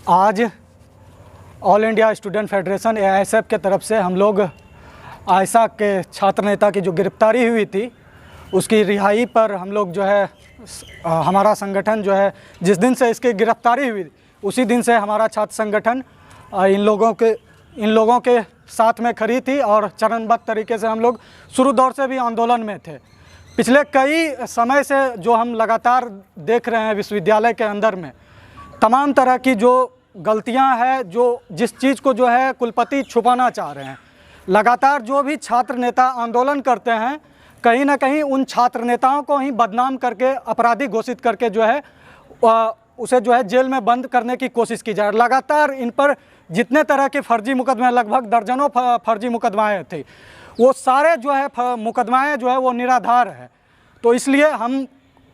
आज all India student federation AISF के तरफ से हम लोग आयशा के छात्र नेता की जो गिरफ्तारी हुई थी उसकी रिहाई पर हम लोग जो है हमारा संगठन जो है जिस दिन से इसकी गिरफ्तारी हुई उसी दिन से हमारा छात्र संगठन इन लोगों के साथ में खड़ी थी और चरणबद्ध तरीके से हम लोग शुरू दौर से भी आंदोलन में थे। पिछले कई समय से जो हम लगातार देख रहे हैं विश्वविद्यालय के अंदर में तमाम तरह की जो गलतियां हैं, जो जिस चीज़ को जो है कुलपति छुपाना चाह रहे हैं। लगातार जो भी छात्र नेता आंदोलन करते हैं कहीं ना कहीं उन छात्र नेताओं को ही बदनाम करके अपराधी घोषित करके जो है उसे जो है जेल में बंद करने की कोशिश की जाए। लगातार इन पर जितने तरह के फर्जी मुकदमे, लगभग दर्जनों फर्जी मुकदमाएँ थे, वो सारे जो है मुकदमाएँ जो है वो निराधार है। तो इसलिए हम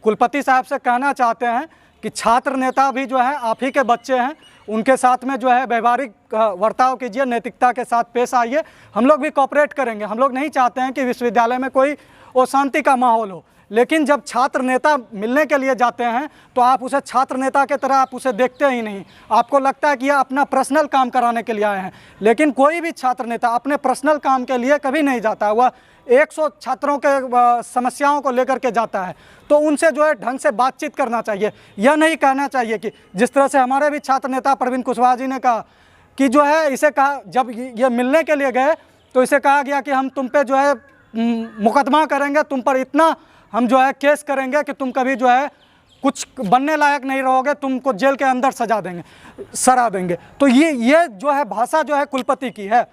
कुलपति साहब से कहना चाहते हैं कि छात्र नेता भी जो है आप ही के बच्चे हैं, उनके साथ में जो है व्यवहारिक वर्ताव कीजिए, नैतिकता के साथ पेश आइए। हम लोग भी कोऑपरेट करेंगे। हम लोग नहीं चाहते हैं कि विश्वविद्यालय में कोई अशांति का माहौल हो, लेकिन जब छात्र नेता मिलने के लिए जाते हैं तो आप उसे छात्र नेता की तरह आप उसे देखते ही नहीं। आपको लगता है कि यह अपना पर्सनल काम कराने के लिए आए हैं, लेकिन कोई भी छात्र नेता अपने पर्सनल काम के लिए कभी नहीं जाता। वह 100 छात्रों के समस्याओं को लेकर के जाता है, तो उनसे जो है ढंग से बातचीत करना चाहिए। यह नहीं कहना चाहिए कि जिस तरह से हमारे भी छात्र नेता प्रवीण कुशवाहा जी ने कहा कि जो है इसे कहा, जब ये मिलने के लिए गए तो इसे कहा गया कि हम तुम पे जो है मुकदमा करेंगे, तुम पर इतना हम जो है केस करेंगे कि तुम कभी जो है कुछ बनने लायक नहीं रहोगे, तुमको जेल के अंदर सजा देंगे। तो ये जो है भाषा जो है कुलपति की है।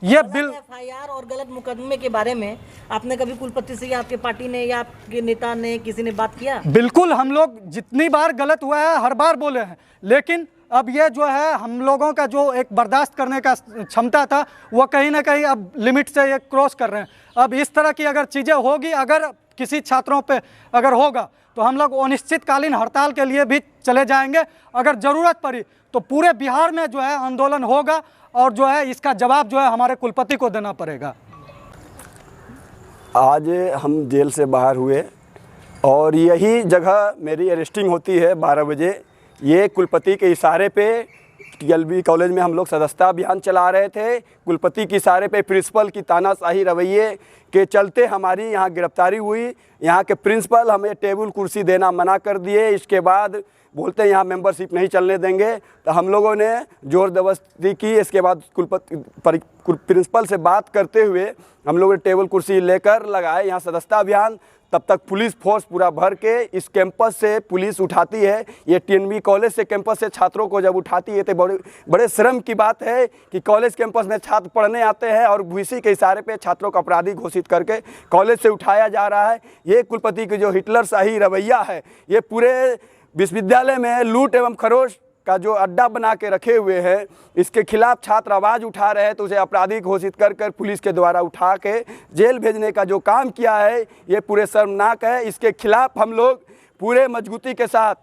ये बिल FIR और गलत मुकदमे के बारे में आपने कभी कुलपति से या आपके पार्टी ने या आपके नेता ने किसी ने बात किया? बिल्कुल, हम लोग जितनी बार गलत हुआ है हर बार बोले हैं, लेकिन अब ये जो है हम लोगों का जो एक बर्दाश्त करने का क्षमता था वो कहीं ना कहीं अब लिमिट से ये क्रॉस कर रहे हैं। अब इस तरह की अगर चीज़ें होगी, अगर किसी छात्रों पे अगर होगा तो हम लोग अनिश्चितकालीन हड़ताल के लिए भी चले जाएंगे। अगर ज़रूरत पड़ी तो पूरे बिहार में जो है आंदोलन होगा और जो है इसका जवाब जो है हमारे कुलपति को देना पड़ेगा। आज हम जेल से बाहर हुए और यही जगह मेरी अरेस्टिंग होती है 12 बजे। ये कुलपति के इशारे पे TLB कॉलेज में हम लोग सदस्यता अभियान चला रहे थे। कुलपति के इशारे पे प्रिंसिपल की तानाशाही रवैये के चलते हमारी यहाँ गिरफ्तारी हुई। यहाँ के प्रिंसिपल हमें टेबल कुर्सी देना मना कर दिए। इसके बाद बोलते हैं यहाँ मेंबरशिप नहीं चलने देंगे, तो हम लोगों ने जोर जबरदस्ती की। इसके बाद प्रिंसिपल से बात करते हुए हम लोगों ने टेबल कुर्सी लेकर लगाए यहाँ सदस्यता अभियान। तब तक पुलिस फोर्स पूरा भर के इस कैंपस से पुलिस उठाती है। ये TNB कॉलेज से कैंपस से छात्रों को जब उठाती है तो बड़े शर्म की बात है कि कॉलेज कैंपस में छात्र पढ़ने आते हैं और VC के इशारे पे छात्रों को अपराधी घोषित करके कॉलेज से उठाया जा रहा है। ये कुलपति की जो हिटलरशाही रवैया है, ये पूरे विश्वविद्यालय में लूट एवं खरोच का जो अड्डा बना के रखे हुए हैं, इसके खिलाफ छात्र आवाज़ उठा रहे हैं तो उसे अपराधी घोषित कर पुलिस के द्वारा उठा के जेल भेजने का जो काम किया है ये पूरे शर्मनाक है। इसके खिलाफ हम लोग पूरे मजबूती के साथ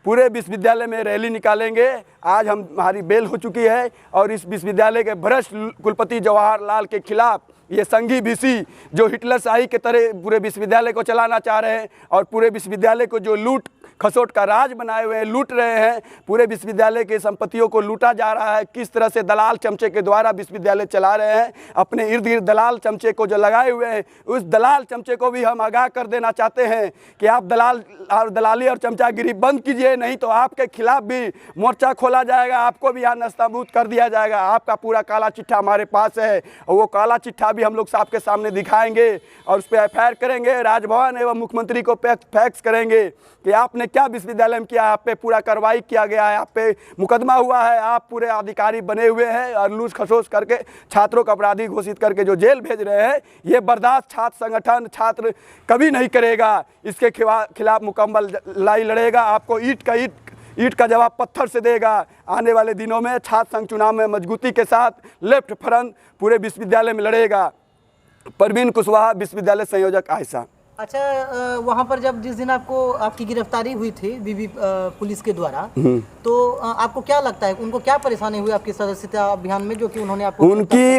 पूरे विश्वविद्यालय में रैली निकालेंगे। आज हमारी बेल हो चुकी है और इस विश्वविद्यालय के भ्रष्ट कुलपति जवाहरलाल के खिलाफ ये संघी VC जो हिटलरशाही के तरह पूरे विश्वविद्यालय को चलाना चाह रहे हैं और पूरे विश्वविद्यालय को जो लूट खसोट का राज बनाए हुए हैं, लूट रहे हैं। पूरे विश्वविद्यालय के संपत्तियों को लूटा जा रहा है। किस तरह से दलाल चमचे के द्वारा विश्वविद्यालय चला रहे हैं। अपने इर्द गिर्द दलाल चमचे को जो लगाए हुए हैं, उस दलाल चमचे को भी हम आगाह कर देना चाहते हैं कि आप दलाली और चमचागिरी बंद कीजिए, नहीं तो आपके खिलाफ भी मोर्चा खोला जाएगा, आपको भी यहाँ नस्ताबूद कर दिया जाएगा। आपका पूरा काला चिट्ठा हमारे पास है और वो काला चिट्ठा भी हम लोग सबके सामने दिखाएंगे और उस पर FIR करेंगे। राजभवन एवं मुख्यमंत्री को फैक्स करेंगे कि आपने क्या विश्वविद्यालय में किया, आप पे पूरा कार्रवाई किया गया है, आप पे मुकदमा हुआ है, आप पूरे अधिकारी बने हुए हैं और लूट खसोस करके छात्रों को अपराधी घोषित करके जो जेल भेज रहे हैं, ये बर्दाश्त छात्र संगठन छात्र कभी नहीं करेगा। इसके खिलाफ मुकम्मल लड़ाई लड़ेगा। आपको ईंट का जवाब पत्थर से देगा। आने वाले दिनों में छात्र संघ चुनाव में मजबूती के साथ लेफ्ट फ्रंट पूरे विश्वविद्यालय में लड़ेगा। प्रवीण कुशवाहा, विश्वविद्यालय संयोजक आयशा। अच्छा, वहाँ पर जब जिस दिन आपकी गिरफ्तारी हुई थी बीबी पुलिस के द्वारा, तो आपको क्या लगता है उनको क्या परेशानी हुई आपकी सदस्यता अभियान में, जो कि उन्होंने आपको उनकी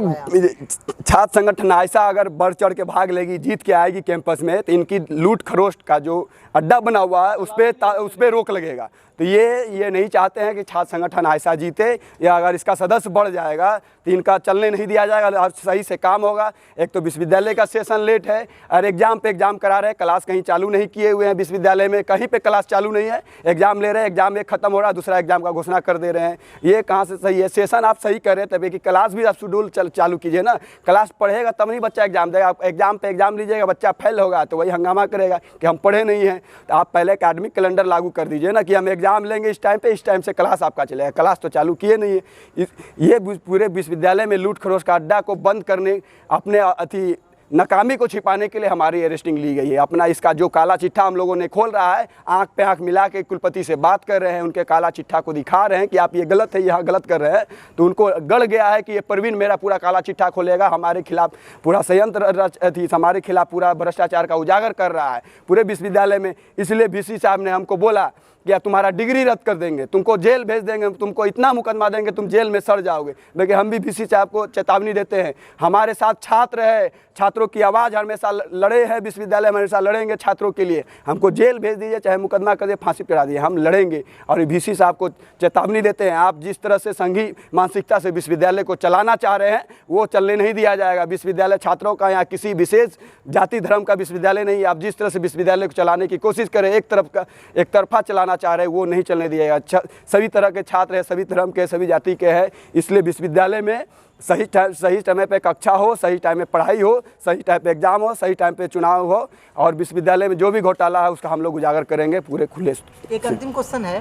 छात्र संगठन ऐसा अगर बढ़ चढ़ के भाग लेगी, जीत के आएगी कैंपस में, तो इनकी लूट खरोस्ट का जो अड्डा बना हुआ है उस पर रोक लगेगा। तो ये नहीं चाहते हैं कि छात्र संगठन ऐसा जीते, या अगर इसका सदस्य बढ़ जाएगा तो इनका चलने नहीं दिया जाएगा और सही से काम होगा। एक तो विश्वविद्यालय का सेशन लेट है और एग्जाम पे एग्जाम करा रहे हैं, क्लास कहीं चालू नहीं किए हुए हैं, विश्वविद्यालय में कहीं पे क्लास चालू नहीं है, एग्जाम ले रहे हैं, एग्जाम एक खत्म हो रहा है, दूसरा एग्जाम का घोषणा कर दे रहे हैं। ये कहाँ से सही है? सेशन आप सही कर रहे हैं तभी कि क्लास भी आप शेड्यूल चालू कीजिए ना। क्लास पढ़ेगा तब नहीं बच्चा एग्जाम देगा। आप एग्जाम पे एग्जाम लीजिएगा, बच्चा फेल होगा तो वही हंगामा करेगा कि हम पढ़े नहीं हैं। तो आप पहले एकेडमिक कैलेंडर लागू कर दीजिए ना कि हम एग्जाम लेंगे इस टाइम से क्लास आपका चलेगा। क्लास तो चालू किए नहीं है। ये पूरे विश्वविद्यालय में लूट खरोश का अड्डा को बंद करने, अपने नाकामी को छिपाने के लिए हमारी अरेस्टिंग ली गई है। अपना इसका जो काला चिट्ठा हम लोगों ने खोल रहा है, आंख पे आंख मिला के कुलपति से बात कर रहे हैं, उनके काला चिट्ठा को दिखा रहे हैं कि आप ये गलत है, यहाँ गलत कर रहे हैं। तो उनको गड़ गया है कि ये प्रवीण मेरा पूरा काला चिट्ठा खोलेगा, हमारे खिलाफ पूरा षड्यंत्र हमारे खिलाफ पूरा भ्रष्टाचार का उजागर कर रहा है पूरे विश्वविद्यालय में। इसलिए वीसी साहब ने हमको बोला कि तुम्हारा डिग्री रद्द कर देंगे, तुमको जेल भेज देंगे, तुमको इतना मुकदमा देंगे तुम जेल में सड़ जाओगे। लेकिन हम भी वीसी साहब को चेतावनी देते हैं, हमारे साथ छात्र है, छात्रों की आवाज़ हमेशा लड़े हैं, विश्वविद्यालय में हमेशा लड़ेंगे छात्रों के लिए। हमको जेल भेज दीजिए, चाहे मुकदमा कर दिए, फांसी करा दिए, हम लड़ेंगे। और वीसी साहब को चेतावनी देते हैं, आप जिस तरह से संघी मानसिकता से विश्वविद्यालय को चलाना चाह रहे हैं वो चलने नहीं दिया जाएगा। विश्वविद्यालय छात्रों का, यहाँ किसी विशेष जाति धर्म का विश्वविद्यालय नहीं। आप जिस तरह से विश्वविद्यालय को चलाने की कोशिश करें, एक तरफा चलाना चाह रहे हैं, वो नहीं चलने दिएगा। सभी तरह के छात्र हैं, सभी धर्म के, सभी जाति के हैं। इसलिए विश्वविद्यालय में सही समय पे कक्षा हो, सही टाइम में पढ़ाई हो, सही टाइम पे एग्जाम हो, सही टाइम पे चुनाव हो, और विश्वविद्यालय में जो भी घोटाला है उसका हम लोग उजागर करेंगे पूरे खुले। एक अंतिम क्वेश्चन है,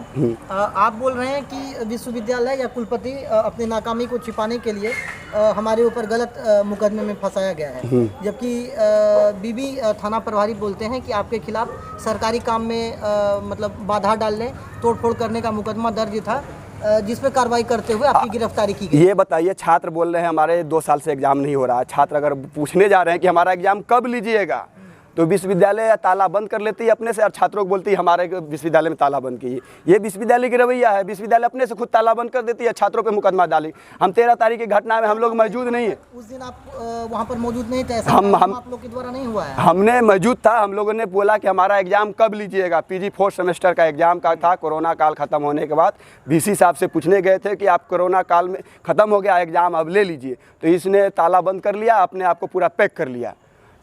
आप बोल रहे हैं कि विश्वविद्यालय या कुलपति अपनी नाकामी को छिपाने के लिए हमारे ऊपर गलत मुकदमे में फंसाया गया है, जबकि बीबी थाना प्रभारी बोलते हैं कि आपके खिलाफ सरकारी काम में मतलब बाधा डालने, तोड़फोड़ करने का मुकदमा दर्ज था, जिस पे कार्रवाई करते हुए आपकी गिरफ्तारी की गई। ये बताइए, छात्र बोल रहे हैं हमारे 2 साल से एग्जाम नहीं हो रहा है। छात्र अगर पूछने जा रहे हैं कि हमारा एग्जाम कब लीजिएगा, तो विश्वविद्यालय ताला बंद कर लेती है अपने से, और छात्रों को बोलती है हमारे विश्वविद्यालय में ताला बंद कीजिए। ये विश्वविद्यालय की रवैया है। विश्वविद्यालय अपने से खुद ताला बंद कर देती है, छात्रों पे मुकदमा डाली। हम 13 तारीख की घटना में हम लोग मौजूद नहीं है। उस दिन आप वहाँ पर मौजूद नहीं थे? आप लोग के द्वारा नहीं हुआ है? हमने मौजूद था। हम लोगों ने बोला कि हमारा एग्जाम कब लीजिएगा। PG 4th सेमेस्टर का एग्जाम का था। कोरोना काल खत्म होने के बाद VC साहब से पूछने गए थे कि आप कोरोना काल में ख़त्म हो गया एग्जाम, अब ले लीजिए। तो इसने ताला बंद कर लिया, अपने आप को पूरा पैक कर लिया।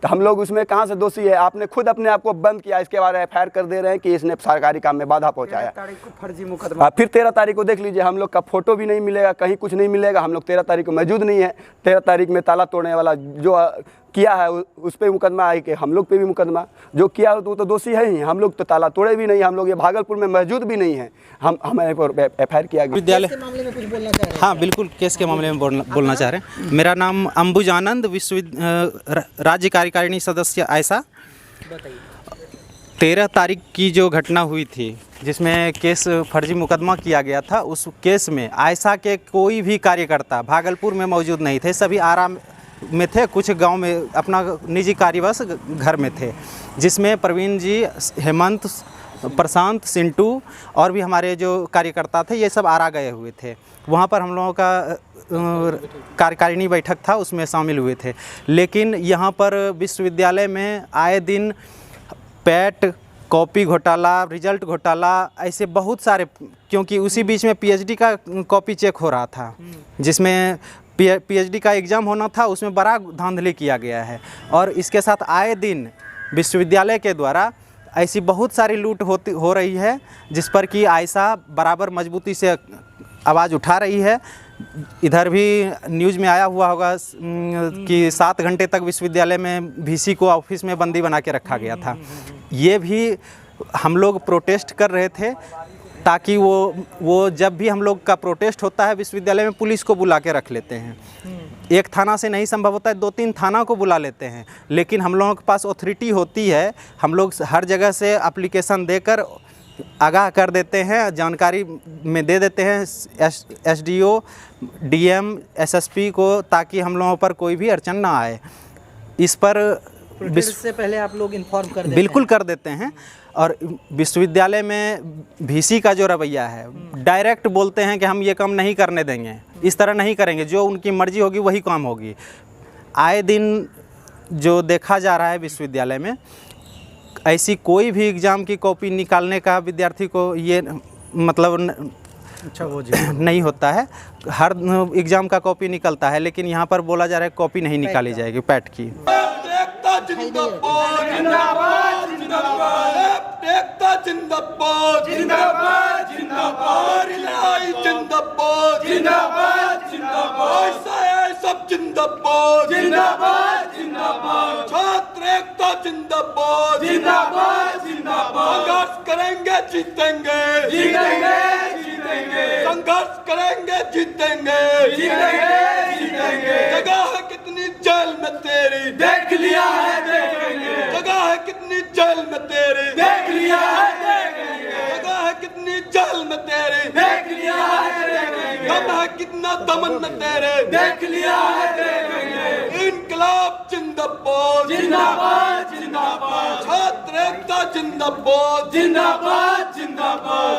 तो हम लोग उसमें कहाँ से दोषी है? आपने खुद अपने आप को बंद किया, इसके बारे में FIR कर दे रहे हैं कि इसने सरकारी काम में बाधा पहुंचाया। 13 तारीख को फर्जी मुकदमा। फिर 13 तारीख को देख लीजिए, हम लोग का फोटो भी नहीं मिलेगा, कहीं कुछ नहीं मिलेगा। हम लोग 13 तारीख को मौजूद नहीं है। 13 तारीख में ताला तोड़ने वाला जो किया है उस पर मुकदमा है कि हम लोग पे भी मुकदमा, जो किया वो तो दोषी है ही। हम लोग तो ताला तोड़े भी नहीं, हम लोग ये भागलपुर में मौजूद भी नहीं है। हमारे पर FIR किया गया। विद्यालय के मामले में कुछ बोलना चाह रहे हैं? हाँ बिल्कुल, केस के मामले में बोलना चाह रहे हैं। मेरा नाम अंबुजानंद, राज्य कार्यकारिणी सदस्य आयसा। 13 तारीख की जो घटना हुई थी जिसमें केस फर्जी मुकदमा किया गया था, उस केस में आयसा के कोई भी कार्यकर्ता भागलपुर में मौजूद नहीं थे। सभी आराम में थे, कुछ गांव में अपना निजी कार्यवश घर में थे, जिसमें प्रवीण जी, हेमंत, प्रशांत, सिंटू और भी हमारे जो कार्यकर्ता थे ये सब आरा गए हुए थे। वहाँ पर हम लोगों का कार्यकारिणी बैठक था, उसमें शामिल हुए थे। लेकिन यहाँ पर विश्वविद्यालय में आए दिन पैट, कॉपी घोटाला, रिजल्ट घोटाला, ऐसे बहुत सारे, क्योंकि उसी बीच में PhD का कॉपी चेक हो रहा था, जिसमें PhD का एग्ज़ाम होना था, उसमें बड़ा धांधली किया गया है। और इसके साथ आए दिन विश्वविद्यालय के द्वारा ऐसी बहुत सारी लूट हो रही है, जिस पर कि आयसा बराबर मजबूती से आवाज़ उठा रही है। इधर भी न्यूज़ में आया हुआ होगा कि 7 घंटे तक विश्वविद्यालय में VC को ऑफिस में बंदी बना के रखा गया था। ये भी हम लोग प्रोटेस्ट कर रहे थे, ताकि वो जब भी हम लोग का प्रोटेस्ट होता है विश्वविद्यालय में, पुलिस को बुला के रख लेते हैं। एक थाना से नहीं संभव होता है, 2-3 थाना को बुला लेते हैं। लेकिन हम लोगों के पास अथॉरिटी होती है, हम लोग हर जगह से एप्लीकेशन देकर आगाह कर देते हैं, जानकारी में दे देते हैं SDO, DM, SSP को, ताकि हम लोगों पर कोई भी अड़चन ना आए। इस पर प्रोटेस्ट से पहले आप लोग इन्फॉर्म कर देते बिल्कुल कर देते हैं। और विश्वविद्यालय में वीसी का जो रवैया है, डायरेक्ट बोलते हैं कि हम ये काम नहीं करने देंगे, इस तरह नहीं करेंगे, जो उनकी मर्जी होगी वही काम होगी। आए दिन जो देखा जा रहा है विश्वविद्यालय में, ऐसी कोई भी एग्ज़ाम की कॉपी निकालने का विद्यार्थी को ये मतलब अच्छा वो जी नहीं होता है। हर एग्ज़ाम का कॉपी निकलता है, लेकिन यहाँ पर बोला जा रहा है कॉपी नहीं निकाली जाएगी पैट की। एकता जिंदाबाद जिंदाबाद जिंदाबाद, एकता जिंदाबाद जिंदाबाद जिंदाबाद, रिलाई जिंदाबाद जिंदाबाद जिंदाबाद, सब जिंदाबाद जिंदाबाद जिंदाबाद, छात्र एकता जिंदाबाद जिंदाबाद जिंदाबाद, संघर्ष करेंगे जीतेंगे जीतेंगे जीतेंगे, संघर्ष करेंगे जीतेंगे जीतेंगे जीतेंगे, जगह है कितनी जेल में तेरी देख लिया है देखेंगे, जगह है कितनी जेल में तेरी देख लिया है देखेंगे, जगह है कितनी जेल में तेरी देख लिया है देखेंगे, दम है कितना दमन में तेरे देख लिया है देखेंगे, इनकलाब जिंदाबाद जिंदाबाद जिंदाबाद, छात्र एकता जिंदाबाद जिंदाबाद जिंदाबाद।